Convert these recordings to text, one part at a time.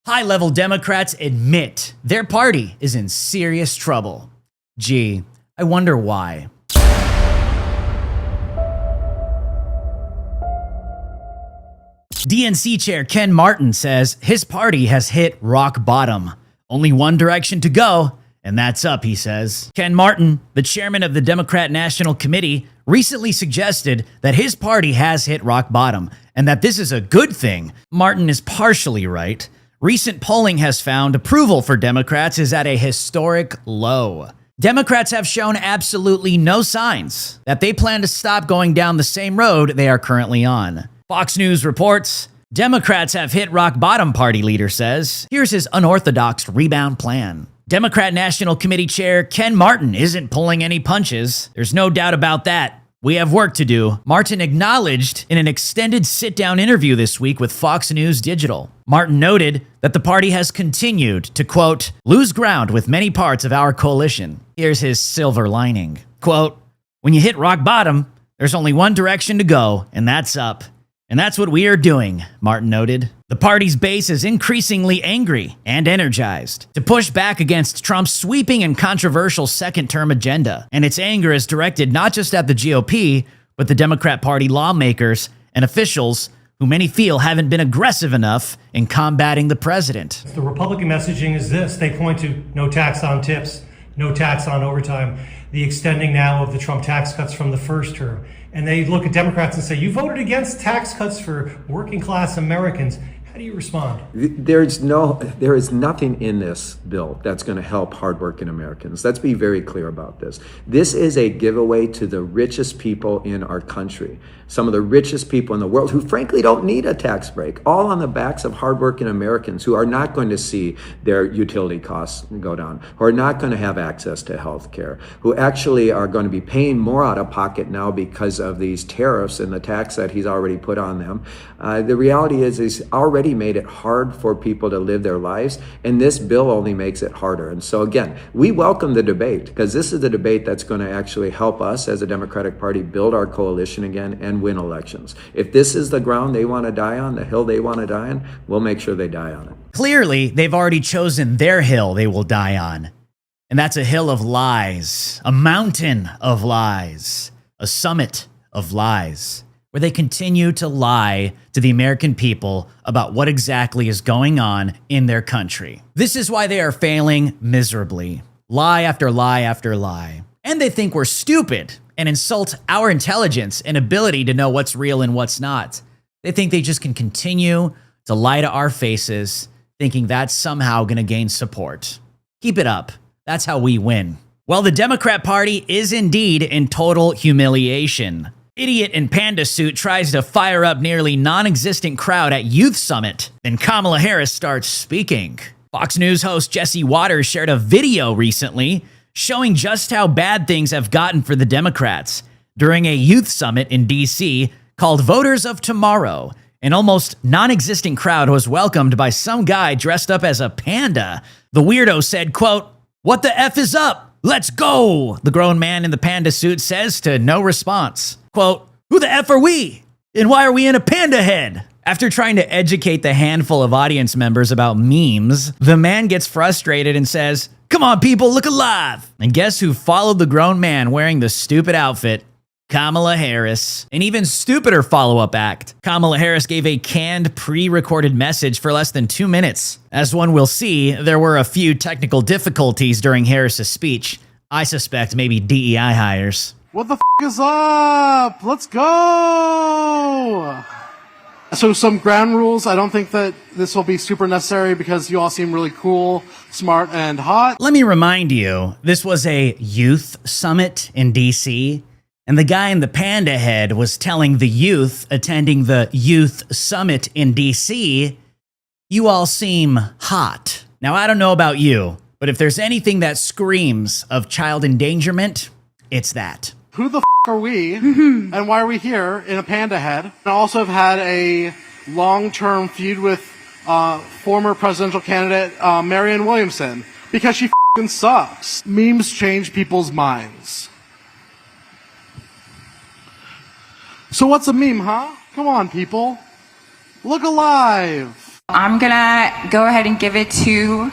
High-level Democrats admit their party is in serious trouble. Gee, I wonder why. DNC Chair Ken Martin says his party has hit rock bottom. Only one direction to go, and that's up, he says. Ken Martin, the chairman of the Democrat National Committee, recently suggested that his party has hit rock bottom, and that this is a good thing. Martin is partially right. Recent polling has found approval for Democrats is at a historic low. Democrats have shown absolutely no signs that they plan to stop going down the same road they are currently on. Fox News reports, Democrats have hit rock bottom, party leader says. Here's his unorthodox rebound plan. Democrat National Committee Chair Ken Martin isn't pulling any punches. There's no doubt about that. We have work to do, Martin acknowledged in an extended sit-down interview this week with Fox News Digital. Martin noted that the party has continued to, quote, lose ground with many parts of our coalition. Here's his silver lining. Quote, when you hit rock bottom, there's only one direction to go, and that's up. And that's what we are doing, Martin noted. The party's base is increasingly angry and energized to push back against Trump's sweeping and controversial second-term agenda. And its anger is directed not just at the GOP, but the Democrat Party lawmakers and officials who many feel haven't been aggressive enough in combating the president. The Republican messaging is this. They point to no tax on tips, no tax on overtime, the extending now of the Trump tax cuts from the first term. And they look at Democrats and say, you voted against tax cuts for working class Americans. How do you respond? There is nothing in this bill that's going to help hardworking Americans. Let's be very clear about this. This is a giveaway to the richest people in our country. Some of the richest people in the world who frankly don't need a tax break, all on the backs of hardworking Americans who are not going to see their utility costs go down, who are not going to have access to health care, who actually are going to be paying more out of pocket now because of these tariffs and the tax that he's already put on them. The reality is he's already made it hard for people to live their lives, and this bill only makes it harder. And so again, we welcome the debate because this is the debate that's going to actually help us as a Democratic Party build our coalition again and win elections. If this is the ground they want to die on, the hill they want to die on, we'll make sure they die on it. Clearly, they've already chosen their hill they will die on. And that's a hill of lies, a mountain of lies, a summit of lies, where they continue to lie to the American people about what exactly is going on in their country. This is why they are failing miserably. Lie after lie after lie. And they think we're stupid and insult our intelligence and ability to know what's real and what's not. They think they just can continue to lie to our faces, thinking that's somehow going to gain support. Keep it up. That's how we win. Well, the Democrat Party is indeed in total humiliation. Idiot in Panda Suit tries to fire up nearly non-existent crowd at Youth Summit. Then Kamala Harris starts speaking. Fox News host Jesse Waters shared a video recently showing just how bad things have gotten for the Democrats during a youth summit in D.C. called Voters of Tomorrow. An almost non-existent crowd was welcomed by some guy dressed up as a panda. The weirdo said, quote, "What the F is up? Let's go," the grown man in the panda suit says to no response. Quote, "Who the F are we? And why are we in a panda head?" After trying to educate the handful of audience members about memes, the man gets frustrated and says, "Come on, people, look alive." And guess who followed the grown man wearing the stupid outfit? Kamala Harris. An even stupider follow-up act. Kamala Harris gave a canned, pre-recorded message for less than 2 minutes. As one will see, there were a few technical difficulties during Harris's speech. I suspect maybe DEI hires. What the f*** is up? Let's go! So some ground rules. I don't think that this will be super necessary because you all seem really cool, smart, and hot. Let me remind you, this was a youth summit in D.C., and the guy in the panda head was telling the youth attending the youth summit in D.C., you all seem hot. Now, I don't know about you, but if there's anything that screams of child endangerment, it's that. Who the f*** are we, and why are we here in a panda head? I also have had a long-term feud with former presidential candidate Marianne Williamson because she f***ing sucks. Memes change people's minds. So what's a meme, huh? Come on, people. Look alive. I'm gonna go ahead and give it to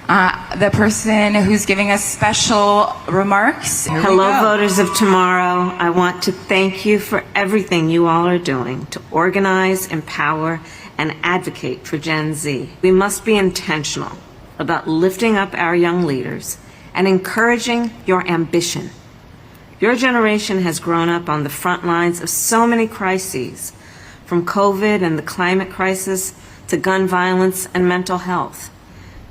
the person who's giving us special remarks. Here Hello, voters of tomorrow. I want to thank you for everything you all are doing to organize, empower, and advocate for Gen Z. We must be intentional about lifting up our young leaders and encouraging your ambition. Your generation has grown up on the front lines of so many crises, from COVID and the climate crisis to gun violence and mental health.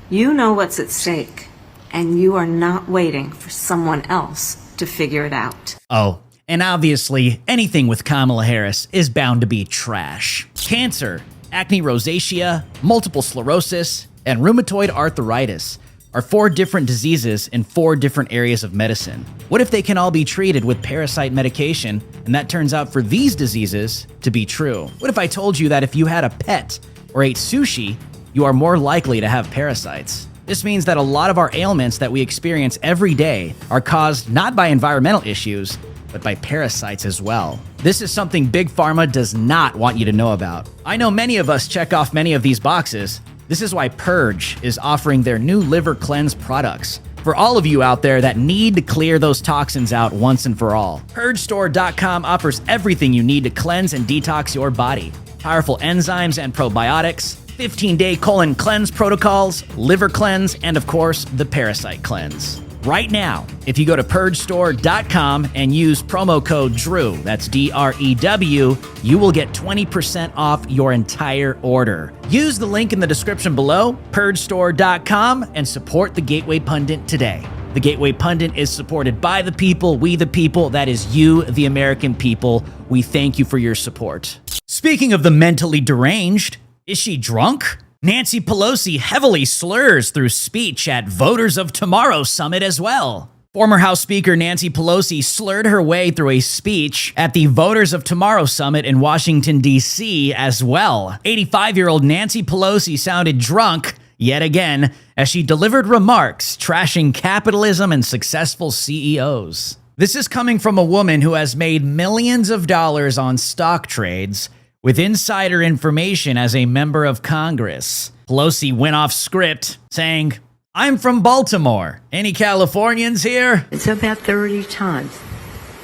You know what's at stake, and you are not waiting for someone else to figure it out. Oh, and obviously, anything with Kamala Harris is bound to be trash. Cancer, acne rosacea, multiple sclerosis, and rheumatoid arthritis are 4 different diseases in 4 different areas of medicine. What if they can all be treated with parasite medication, and that turns out for these diseases to be true? What if I told you that if you had a pet or ate sushi, you are more likely to have parasites? This means that a lot of our ailments that we experience every day are caused not by environmental issues, but by parasites as well. This is something Big Pharma does not want you to know about. I know many of us check off many of these boxes. This is why Purge is offering their new liver cleanse products for all of you out there that need to clear those toxins out once and for all. PurgeStore.com offers everything you need to cleanse and detox your body. Powerful enzymes and probiotics, 15-day colon cleanse protocols, liver cleanse, and of course, the parasite cleanse. Right now, if you go to PurgeStore.com and use promo code DREW, that's D-R-E-W, you will get 20% off your entire order. Use the link in the description below, PurgeStore.com, and support the Gateway Pundit today. The Gateway Pundit is supported by the people, we the people, that is you, the American people. We thank you for your support. Speaking of the mentally deranged, is she drunk? Nancy Pelosi heavily slurs through speech at Voters of Tomorrow Summit as well. Former House Speaker Nancy Pelosi slurred her way through a speech at the Voters of Tomorrow Summit in Washington, D.C. as well. 85-year-old Nancy Pelosi sounded drunk yet again as she delivered remarks trashing capitalism and successful CEOs. This is coming from a woman who has made millions of dollars on stock trades with insider information as a member of Congress. Pelosi went off script, saying, "I'm from Baltimore. Any Californians here?" It's about 30 times.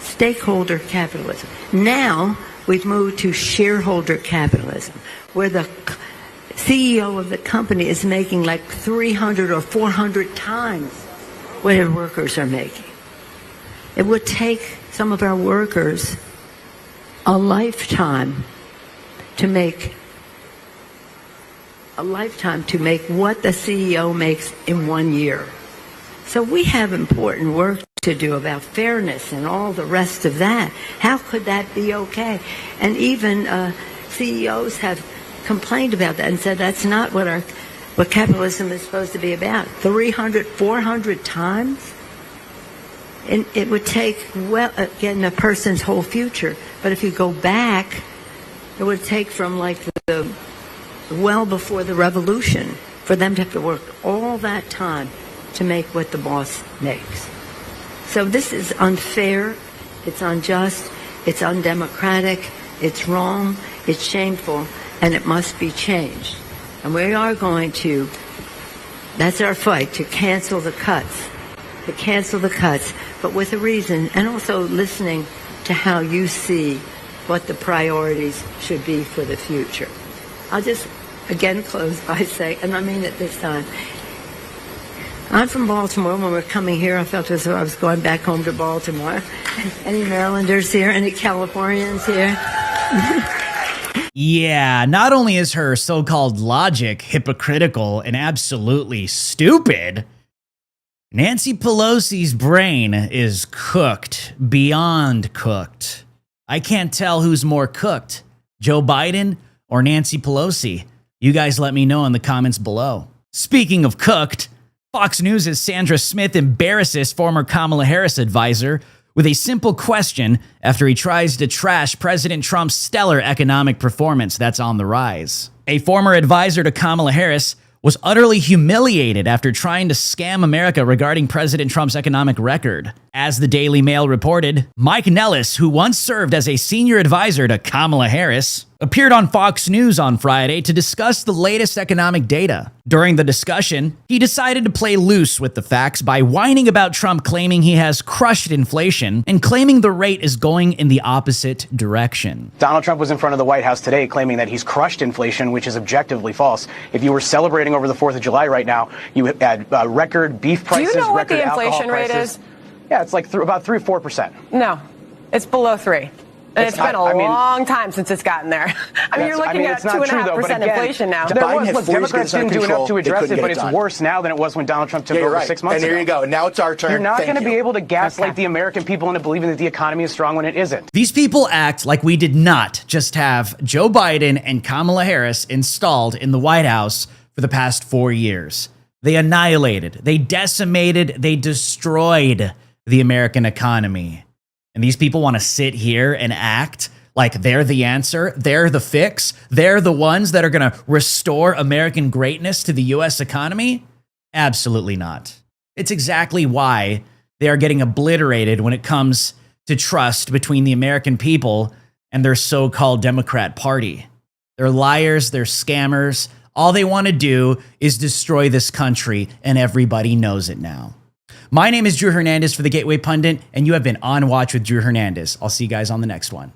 Stakeholder capitalism. Now we've moved to shareholder capitalism, where the CEO of the company is making like 300 or 400 times what their workers are making. It would take some of our workers a lifetime to make what the CEO makes in 1 year. So we have important work to do about fairness and all the rest of that. How could that be okay? And even CEOs have complained about that and said that's not what capitalism is supposed to be about. 300, 400 times? And it would take, well, again, a person's whole future. But if you go back, it would take from like well before the revolution for them to have to work all that time to make what the boss makes. So this is unfair, it's unjust, it's undemocratic, it's wrong, it's shameful, and it must be changed. And we are going to, that's our fight, to cancel the cuts, but with a reason, and also listening to how you see what the priorities should be for the future. I'll just again close by saying, and I mean it this time, I'm from Baltimore. When we're coming here, I felt as though I was going back home to Baltimore. Any Marylanders here? Any Californians here? Yeah, not only is her so-called logic hypocritical and absolutely stupid, Nancy Pelosi's brain is cooked, beyond cooked. I can't tell who's more cooked, Joe Biden or Nancy Pelosi. You guys let me know in the comments below. Speaking of cooked, Fox News' Sandra Smith embarrasses former Kamala Harris advisor with a simple question after he tries to trash President Trump's stellar economic performance that's on the rise. A former advisor to Kamala Harris was utterly humiliated after trying to scam America regarding President Trump's economic record. As the Daily Mail reported, Mike Nellis, who once served as a senior advisor to Kamala Harris, appeared on Fox News on Friday to discuss the latest economic data. During the discussion, he decided to play loose with the facts by whining about Trump claiming he has crushed inflation and claiming the rate is going in the opposite direction. Donald Trump was in front of the White House today claiming that he's crushed inflation, which is objectively false. If you were celebrating over the 4th of July right now, you had record beef prices, Do you know what record the inflation rate prices. is? Yeah, it's like about 3-4%. No, it's below 3. And it's been a long time since it's gotten there. I mean, you're looking at 2.5% inflation now. Democrats didn't do enough to address it, but it's worse now than it was when Donald Trump took over 6 months ago. And here you go. Now it's our turn. You're not going to be able to gaslight the American people into believing that the economy is strong when it isn't. These people act like we did not just have Joe Biden and Kamala Harris installed in the White House for the past 4 years. They annihilated, they decimated, they destroyed the American economy. And these people want to sit here and act like they're the answer, they're the fix, they're the ones that are going to restore American greatness to the U.S. economy? Absolutely not. It's exactly why they are getting obliterated when it comes to trust between the American people and their so-called Democrat Party. They're liars, they're scammers. All they want to do is destroy this country, and everybody knows it now. My name is Drew Hernandez for the Gateway Pundit, and you have been on Watch with Drew Hernandez. I'll see you guys on the next one.